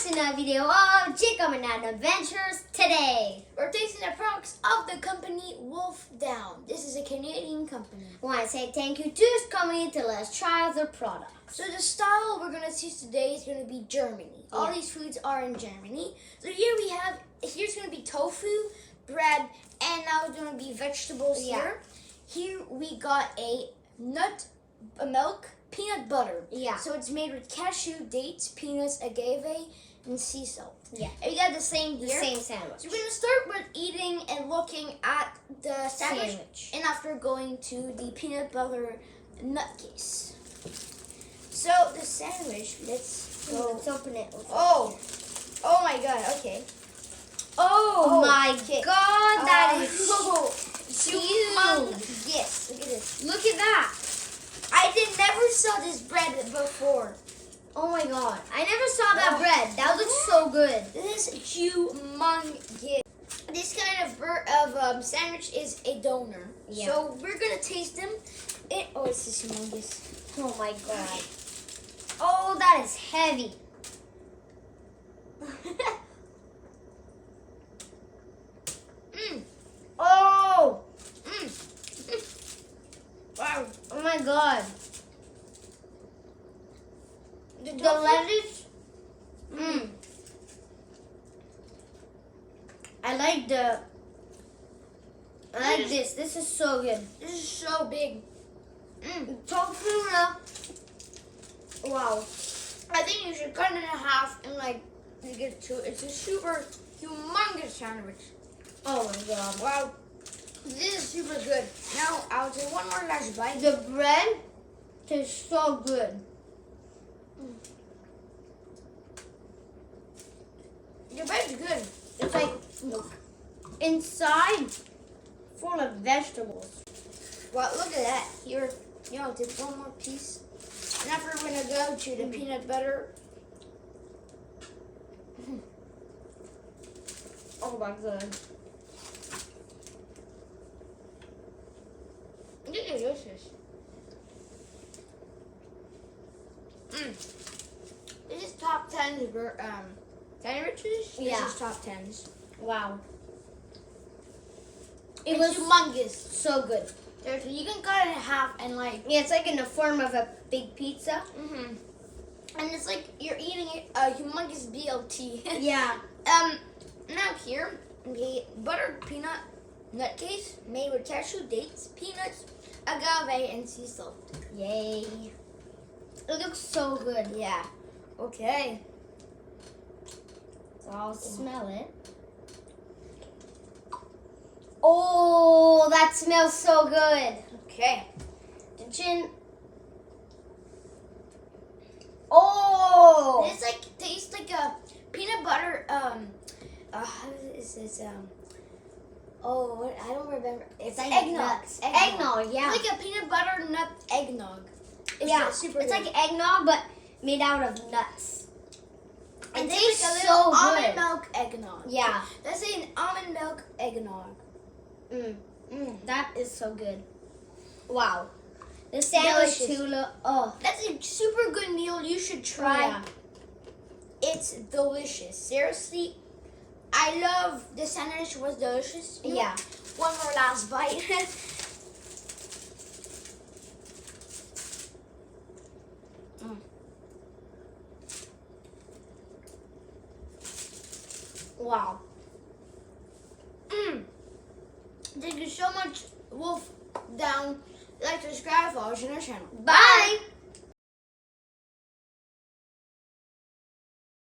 to another video of Jacob and Adam Adventures. Today, we're tasting the products of the company Wolf Down. This is a Canadian company. I want to say thank you to this company to let us try out their products. So the style we're going to taste today is going to be Germany. All these foods are in Germany. So here's going to be tofu, bread, and now it's going to be vegetables here. Here we got a milk, peanut butter. Yeah. So it's made with cashew, dates, peanuts, agave, and sea salt. Yeah. And we got the same here. The same sandwich. So we're going to start with eating and looking at the sandwich. And after going to the peanut butter nutcase. So the sandwich, let's go. Let's open it. Oh my god, okay. Oh my god, that is huge. Yes, look at this. Look at that. I never saw this bread before. Oh my god, I never saw that bread. That looks so good. This is humongous. This kind of sandwich is a donor. Yeah. So we're gonna taste them. This is humongous. Oh my god. Oh, that is heavy. Oh. Wow. Oh my god. The lettuce. I like this. This is so good. This is so big. Tofu. Wow. I think you should cut it in half and you get two. It's a super humongous sandwich. Oh my god. Wow. This is super good. Now I'll take one more last bite. The bread tastes so good. The bread's good. It's like inside full of vegetables. Well, look at that. Here, take one more piece. And after we're gonna go to the peanut butter. Oh my god. This is delicious. This is top 10 sandwiches. Yeah. This is top 10s. Wow. It was humongous. So good. Seriously, you can cut it in half and yeah, it's like in the form of a big pizza. And it's like you're eating a humongous BLT. Yeah. Now here, the buttered peanut nutcase made with cashew, dates, peanuts, agave, and sea salt. Yay. It looks so good. Yeah. Okay. So I'll smell it. Oh, that smells so good. Okay. The gin. Oh. This tastes like a peanut butter. How is this? I don't remember. It's like eggnog. nuts. Eggnog, yeah. It's like a peanut butter nut eggnog. It's good. like eggnog, but made out of nuts. It tastes tastes like a so little good. almond milk eggnog. Yeah. Let's say an almond milk eggnog. That is so good. Wow. The sandwich too. That's a super good meal. You should try. Yeah. It's delicious. Seriously, I love the sandwich. Was delicious. Yeah. One more last bite. Wow. Thank you so much, Wolf Down. Like, subscribe, follow us on our channel. Bye.